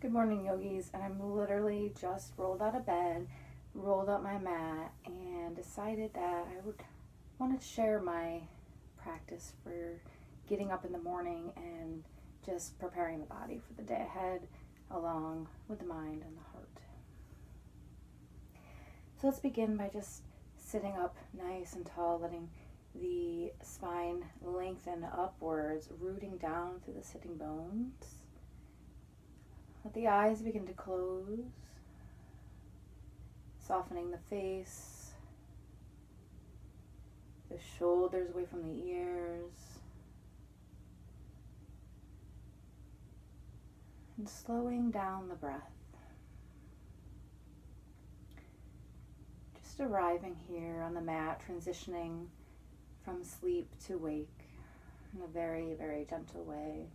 Good morning, yogis. And I'm literally just rolled out of bed, rolled up my mat, and decided that I would want to share my practice for getting up in the morning and just preparing the body for the day ahead, along with the mind and the heart. So let's begin by just sitting up nice and tall, letting the spine lengthen upwards, rooting down through the sitting bones. Let the eyes begin to close, softening the face, the shoulders away from the ears, and slowing down the breath. Just arriving here on the mat, transitioning from sleep to wake in a very, very gentle way.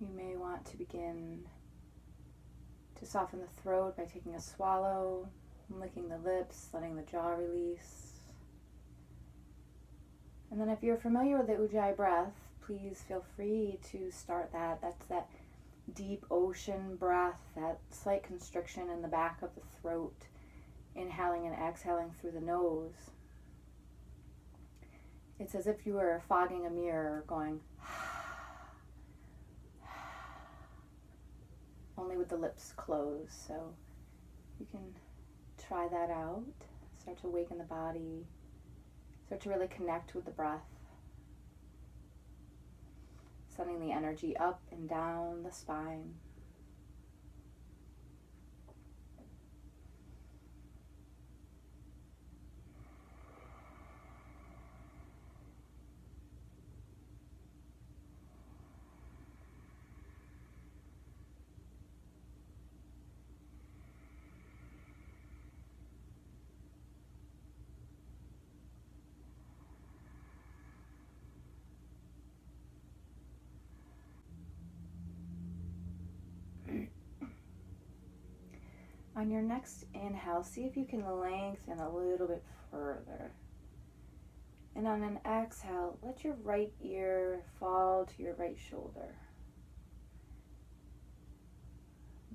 You may want to begin to soften the throat by taking a swallow, licking the lips, letting the jaw release. And then if you're familiar with the Ujjayi breath, please feel free to start that. That's that deep ocean breath, that slight constriction in the back of the throat, inhaling and exhaling through the nose. It's as if you were fogging a mirror, going only with the lips closed. So you can try that out. Start to awaken the body. Start to really connect with the breath. Sending the energy up and down the spine. On your next inhale, see if you can lengthen a little bit further. And on an exhale, let your right ear fall to your right shoulder.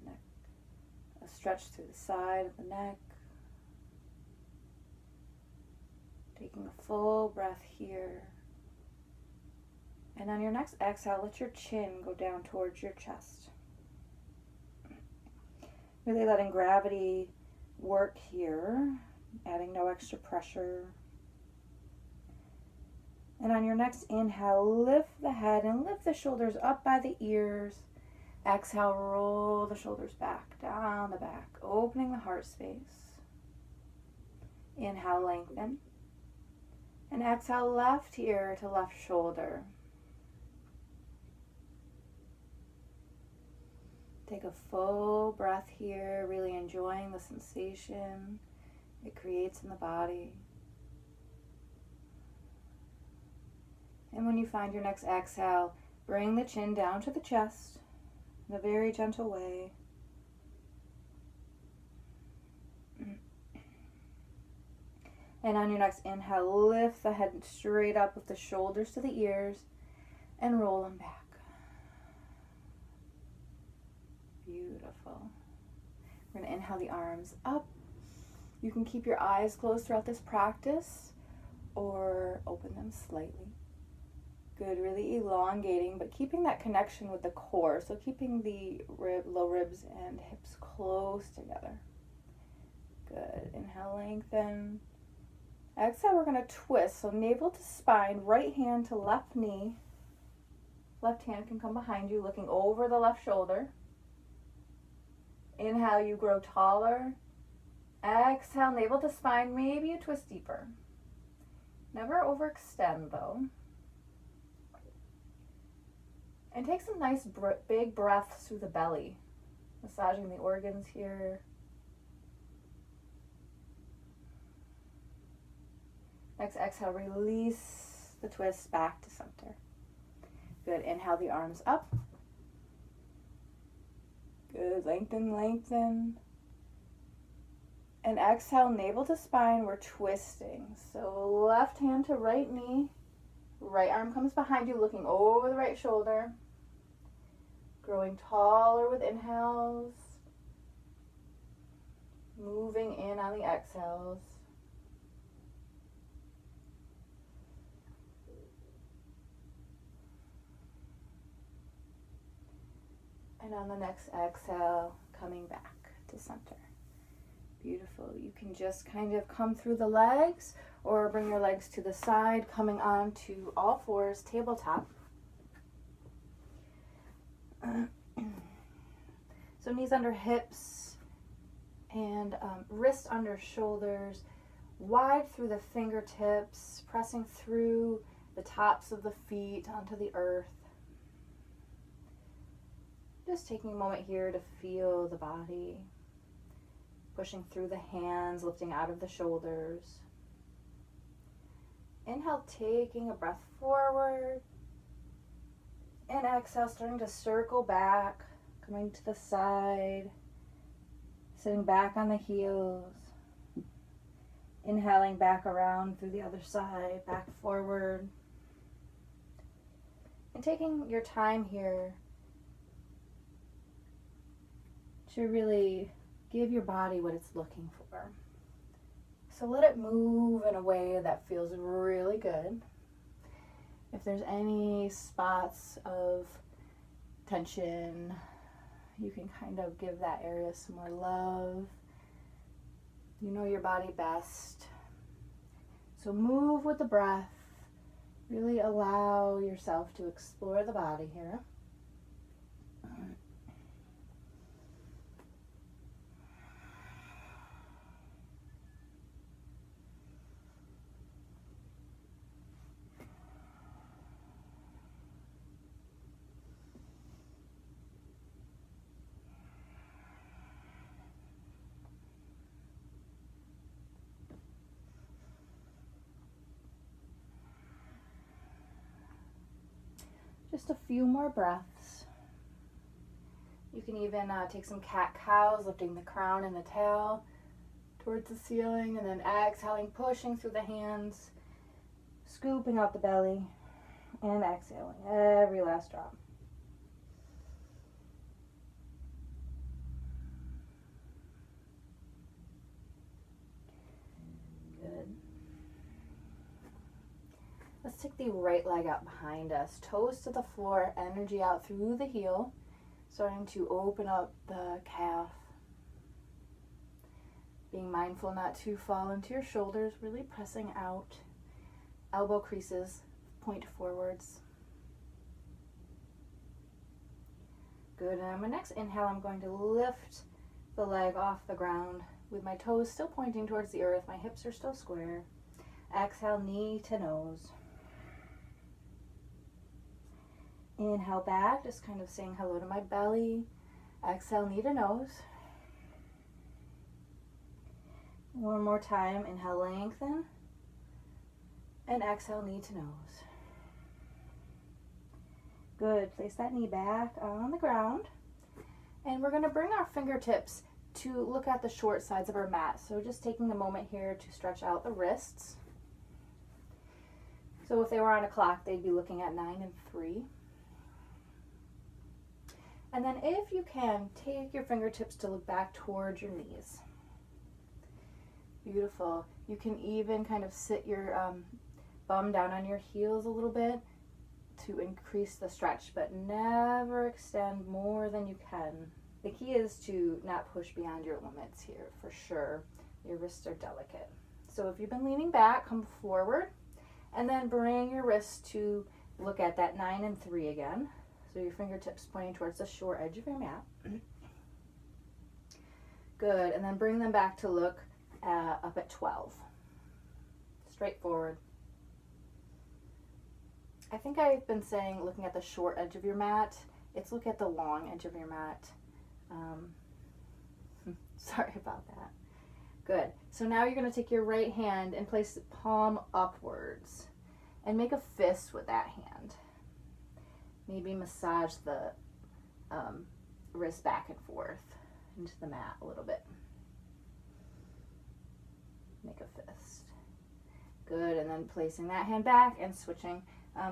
Neck. A stretch through the side of the neck. Taking a full breath here. And on your next exhale, let your chin go down towards your chest. Really letting gravity work here, adding no extra pressure. And on your next inhale, lift the head and lift the shoulders up by the ears. Exhale, roll the shoulders back, down the back, opening the heart space. Inhale, lengthen. And exhale, left ear to left shoulder. Take a full breath here, really enjoying the sensation it creates in the body. And when you find your next exhale, bring the chin down to the chest in a very gentle way. And on your next inhale, lift the head straight up with the shoulders to the ears and roll them back. Beautiful. We're going to inhale the arms up. You can keep your eyes closed throughout this practice or open them slightly. Good, really elongating, but keeping that connection with the core. So keeping the low ribs and hips close together. Good. Inhale, lengthen. Exhale, we're going to twist. So navel to spine, right hand to left knee. Left hand can come behind you, looking over the left shoulder. Inhale, you grow taller. Exhale, navel to spine, maybe you twist deeper. Never overextend though. And take some nice big breaths through the belly. Massaging the organs here. Next exhale, release the twist back to center. Good, inhale the arms up. Good, lengthen, lengthen. And exhale, navel to spine, we're twisting. So left hand to right knee, right arm comes behind you, looking over the right shoulder. Growing taller with inhales. Moving in on the exhales. And on the next exhale, coming back to center. Beautiful. You can just kind of come through the legs or bring your legs to the side, coming on to all fours, tabletop. So knees under hips and wrists under shoulders, wide through the fingertips, pressing through the tops of the feet onto the earth. Just taking a moment here to feel the body, pushing through the hands, lifting out of the shoulders. Inhale, taking a breath forward. And exhale, starting to circle back, coming to the side, sitting back on the heels. Inhaling back around through the other side, back forward. And taking your time here to really give your body what it's looking for. So let it move in a way that feels really good. If there's any spots of tension, you can kind of give that area some more love. You know your body best. So move with the breath. Really allow yourself to explore the body here. Just a few more breaths. You can even take some cat-cows, lifting the crown and the tail towards the ceiling, and then exhaling, pushing through the hands, scooping out the belly, and exhaling every last drop. Good. Let's take the right leg out behind us, toes to the floor, energy out through the heel, starting to open up the calf. Being mindful not to fall into your shoulders, really pressing out. Elbow creases point forwards. Good, and on my next inhale, I'm going to lift the leg off the ground with my toes still pointing towards the earth. My hips are still square. Exhale, knee to nose. Inhale back, just kind of saying hello to my belly. Exhale, knee to nose. One more time, inhale, lengthen. And exhale, knee to nose. Good, place that knee back on the ground. And we're gonna bring our fingertips to look at the short sides of our mat. So just taking a moment here to stretch out the wrists. So if they were on a clock, they'd be looking at 9 and 3. And then if you can, take your fingertips to look back towards your knees. Beautiful. You can even kind of sit your bum down on your heels a little bit to increase the stretch, but never extend more than you can. The key is to not push beyond your limits here, for sure. Your wrists are delicate. So if you've been leaning back, come forward, and then bring your wrists to look at that 9 and 3 again. So your fingertips pointing towards the short edge of your mat. Good, and then bring them back to look up at 12. Straight forward. I think I've been saying looking at the short edge of your mat. It's look at the long edge of your mat. Sorry about that. Good. So now you're going to take your right hand and place the palm upwards and make a fist with that hand. Maybe massage the wrist back and forth into the mat a little bit. Make a fist. Good, and then placing that hand back and switching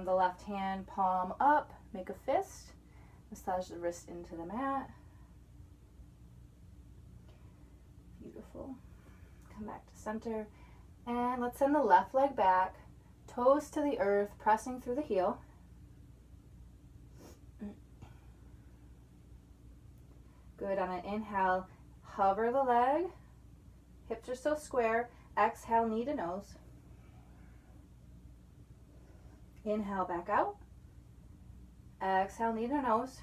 the left hand palm up, make a fist. Massage the wrist into the mat. Beautiful. Come back to center. And let's send the left leg back, toes to the earth, pressing through the heel. Good, on an inhale, hover the leg. Hips are still square. Exhale, knee to nose. Inhale, back out. Exhale, knee to nose.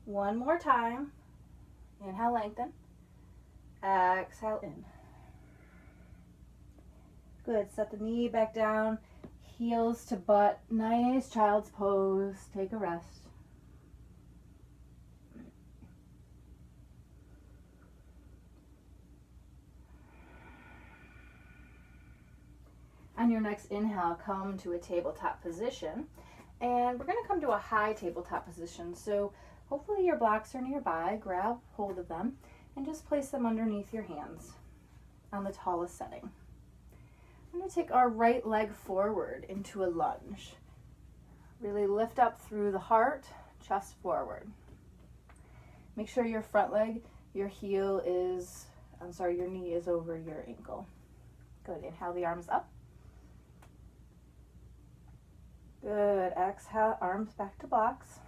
One more time. Inhale, lengthen. Exhale, in. Good, set the knee back down. Heels to butt. Nice child's pose. Take a rest. On your next inhale, come to a tabletop position. And we're going to come to a high tabletop position. So hopefully your blocks are nearby. Grab hold of them and just place them underneath your hands on the tallest setting. I'm going to take our right leg forward into a lunge. Really lift up through the heart, chest forward. Make sure your front leg, your knee is over your ankle. Good, inhale the arms up. Good, exhale, arms back to blocks.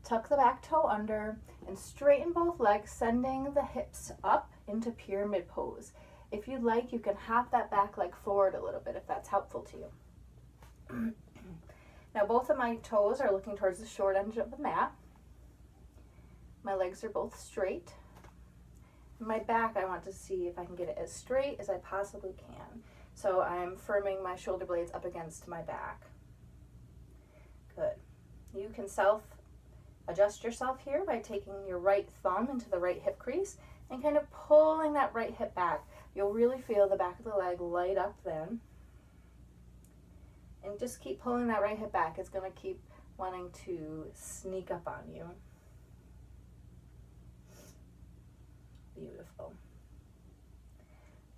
Tuck the back toe under and straighten both legs, sending the hips up into pyramid pose. If you'd like, you can hop that back leg forward a little bit if that's helpful to you. Now both of my toes are looking towards the short edge of the mat. My legs are both straight. My back, I want to see if I can get it as straight as I possibly can. So I'm firming my shoulder blades up against my back. Good. You can adjust yourself here by taking your right thumb into the right hip crease and kind of pulling that right hip back. You'll really feel the back of the leg light up then. And just keep pulling that right hip back. It's going to keep wanting to sneak up on you. Beautiful.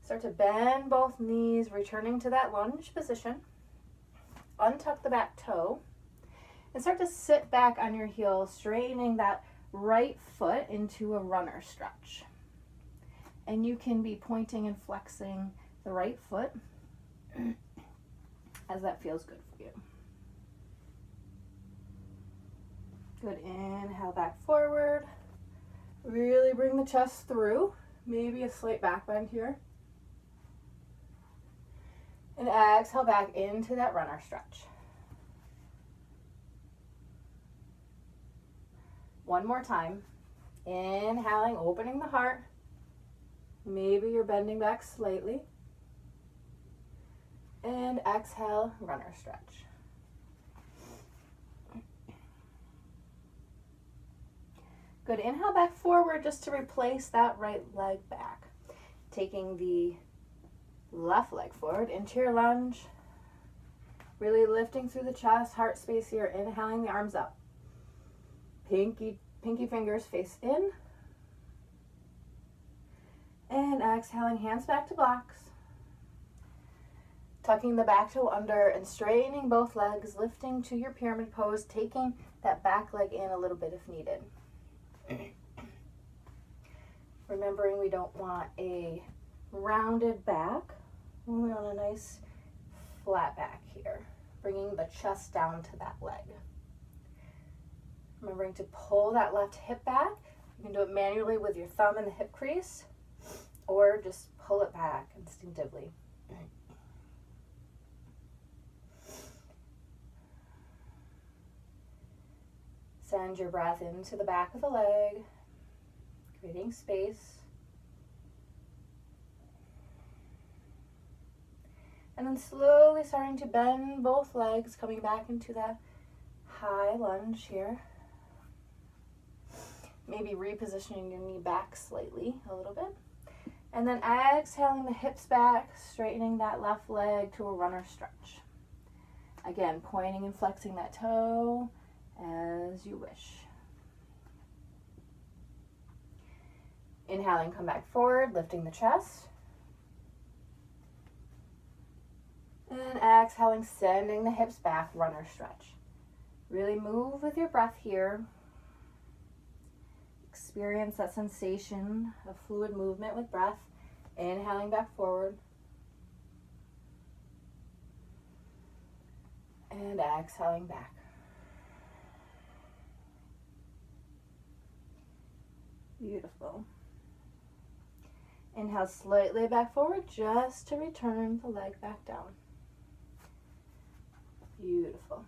Start to bend both knees, returning to that lunge position. Untuck the back toe. And start to sit back on your heels, straightening that right foot into a runner stretch. And you can be pointing and flexing the right foot as that feels good for you. Good, inhale back forward. Really bring the chest through. Maybe a slight back bend here. And exhale back into that runner stretch. One more time. Inhaling, opening the heart. Maybe you're bending back slightly. And exhale, runner stretch. Good, inhale back forward just to replace that right leg back. Taking the left leg forward into your lunge. Really lifting through the chest, heart space here. Inhaling the arms up. Pinky fingers face in. And exhaling, hands back to blocks. Tucking the back toe under and straightening both legs, lifting to your pyramid pose, taking that back leg in a little bit if needed. Remembering we don't want a rounded back. We want a nice flat back here, bringing the chest down to that leg. Remembering to pull that left hip back. You can do it manually with your thumb in the hip crease, or just pull it back instinctively. Send your breath into the back of the leg, creating space. And then slowly starting to bend both legs, coming back into that high lunge here. Maybe repositioning your knee back slightly, a little bit. And then exhaling the hips back, straightening that left leg to a runner stretch. Again, pointing and flexing that toe as you wish. Inhaling, come back forward, lifting the chest. And exhaling, sending the hips back, runner stretch. Really move with your breath here. Experience that sensation of fluid movement with breath. Inhaling back forward. And exhaling back. Beautiful. Inhale slightly back forward just to return the leg back down. Beautiful.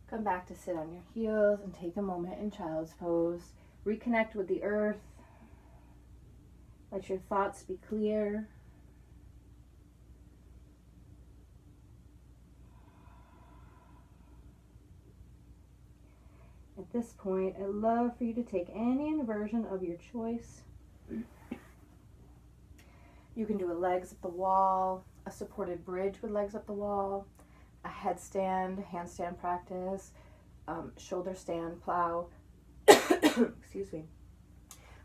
Come back to sit on your heels and take a moment in child's pose. Reconnect with the earth. Let your thoughts be clear. At this point, I'd love for you to take any inversion of your choice. You can do a legs up the wall, a supported bridge with legs up the wall, a headstand, handstand practice, shoulder stand, plow, excuse me.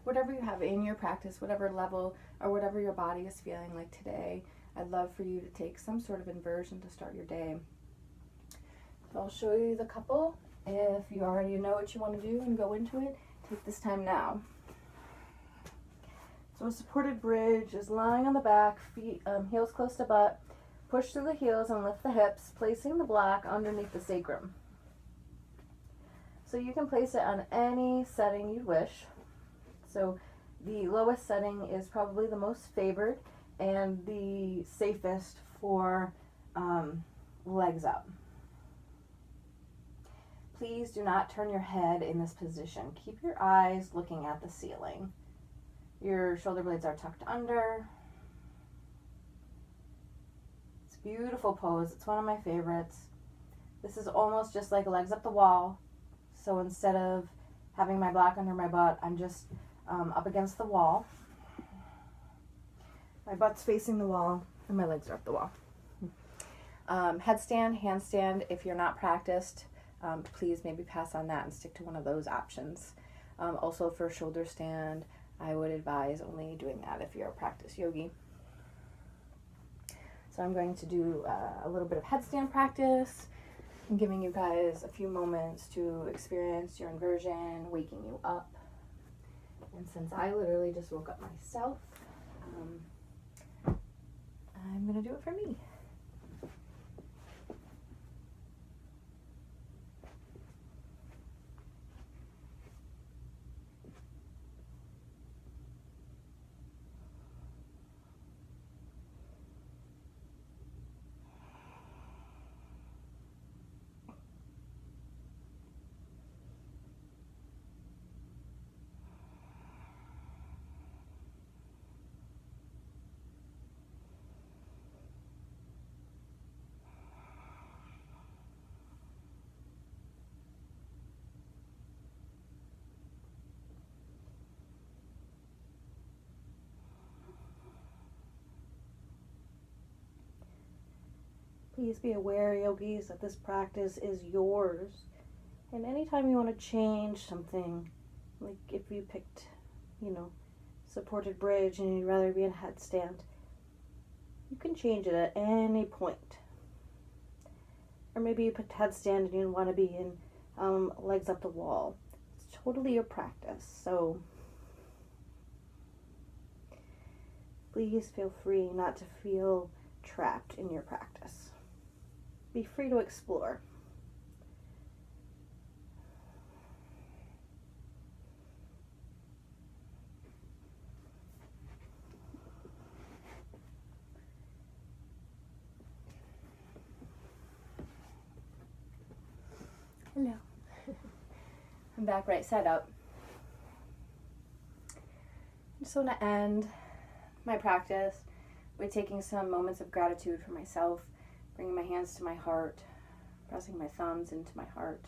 Whatever you have in your practice, whatever level or whatever your body is feeling like today, I'd love for you to take some sort of inversion to start your day. So I'll show you the couple. If you already know what you want to do and go into it, take this time now. So a supported bridge is lying on the back, feet, heels close to butt. Push through the heels and lift the hips, placing the block underneath the sacrum. So you can place it on any setting you wish. So the lowest setting is probably the most favored and the safest for legs up. Please do not turn your head in this position. Keep your eyes looking at the ceiling. Your shoulder blades are tucked under. It's a beautiful pose. It's one of my favorites. This is almost just like legs up the wall. So instead of having my block under my butt, I'm just up against the wall. My butt's facing the wall and my legs are up the wall. Headstand, handstand, if you're not practiced, please maybe pass on that and stick to one of those options. Also for shoulder stand, I would advise only doing that if you're a practice yogi. So I'm going to do a little bit of headstand practice. I'm giving you guys a few moments to experience your inversion, waking you up. And since I literally just woke up myself, I'm going to do it for me. Please be aware, yogis, that this practice is yours. And anytime you want to change something, like if you picked, supported bridge and you'd rather be in headstand, you can change it at any point. Or maybe you picked headstand and you want to be in legs up the wall. It's totally your practice. So please feel free not to feel trapped in your practice. Be free to explore. Hello. I'm back right side up. I just want to end my practice by taking some moments of gratitude for myself, bringing my hands to my heart, pressing my thumbs into my heart,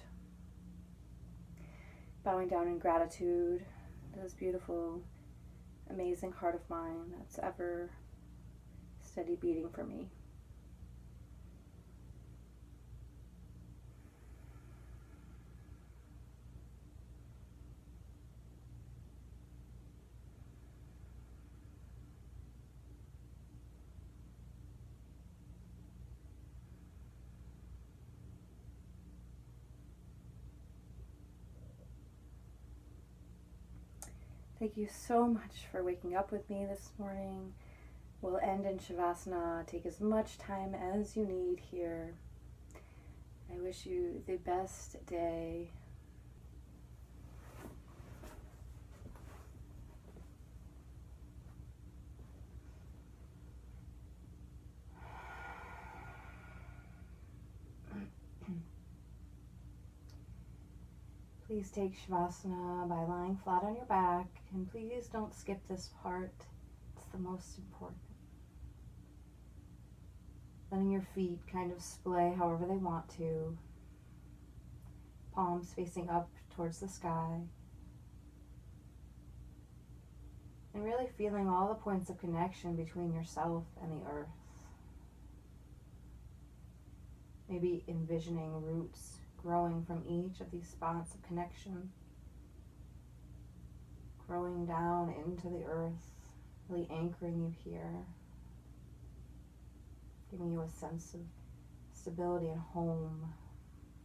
bowing down in gratitude to this beautiful, amazing heart of mine that's ever steady beating for me. Thank you so much for waking up with me this morning. We'll end in Shavasana. Take as much time as you need here. I wish you the best day. Please take Shavasana by lying flat on your back, and please don't skip this part. It's the most important. Letting your feet kind of splay however they want to. Palms facing up towards the sky. And really feeling all the points of connection between yourself and the earth. Maybe envisioning roots growing from each of these spots of connection, growing down into the earth, really anchoring you here, giving you a sense of stability and home,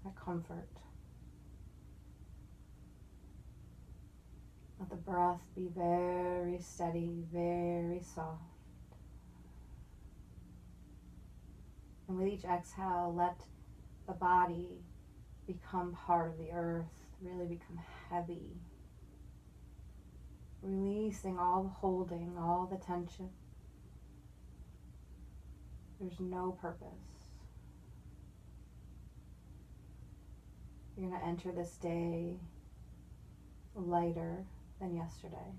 that comfort. Let the breath be very steady, very soft. And with each exhale, let the body become part of the earth, really become heavy. Releasing all the holding, all the tension. There's no purpose. You're going to enter this day lighter than yesterday.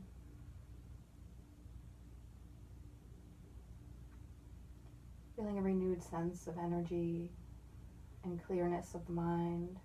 Feeling a renewed sense of energy and clearness of the mind.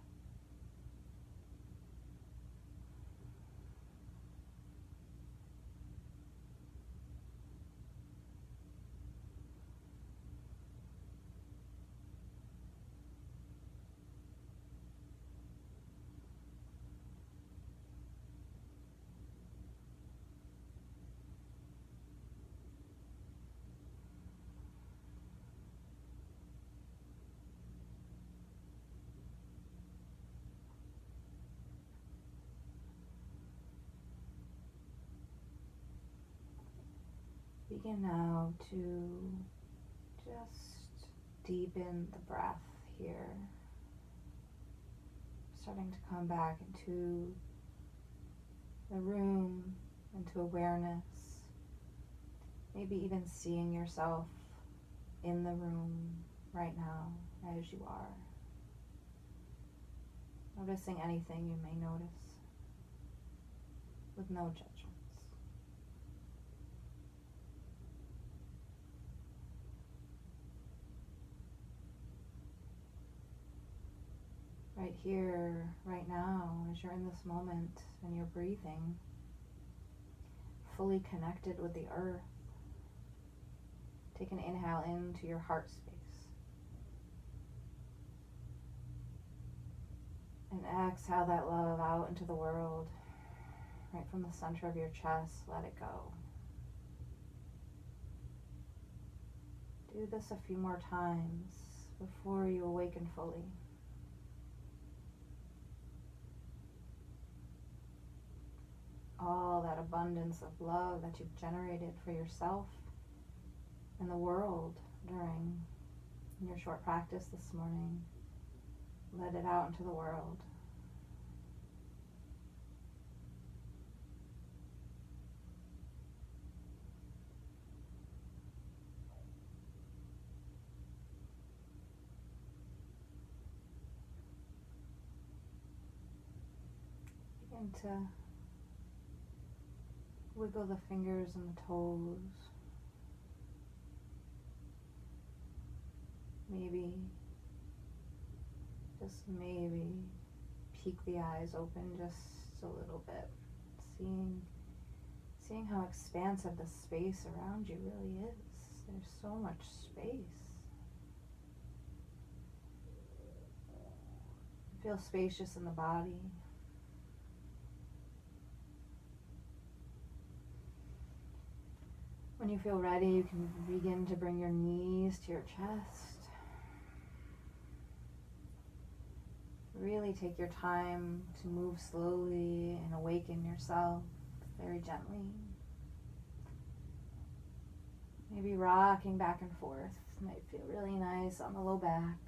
Begin now to just deepen the breath here. Starting to come back into the room, into awareness. Maybe even seeing yourself in the room right now as you are. Noticing anything you may notice with no judgments. Right here, right now, as you're in this moment and you're breathing, fully connected with the earth. Take an inhale into your heart space. And exhale that love out into the world, right from the center of your chest. Let it go. Do this a few more times before you awaken fully. All that abundance of love that you've generated for yourself and the world during your short practice this morning, let it out into the world. Begin to wiggle the fingers and the toes. Maybe, just maybe, peek the eyes open just a little bit. Seeing how expansive the space around you really is. There's so much space. Feel spacious in the body. When you feel ready, you can begin to bring your knees to your chest. Really take your time to move slowly and awaken yourself very gently. Maybe rocking back and forth. Might feel really nice on the low back.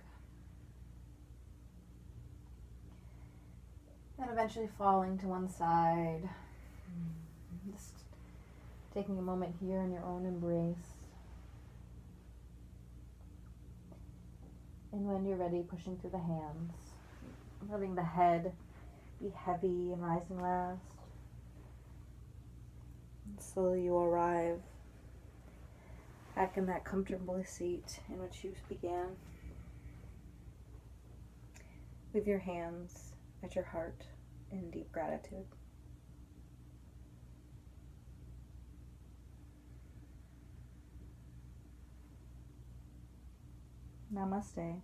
And eventually falling to one side. Just taking a moment here in your own embrace. And when you're ready, pushing through the hands. Letting the head be heavy and rising last. And slowly you arrive back in that comfortable seat in which you began. With your hands at your heart in deep gratitude. Namaste.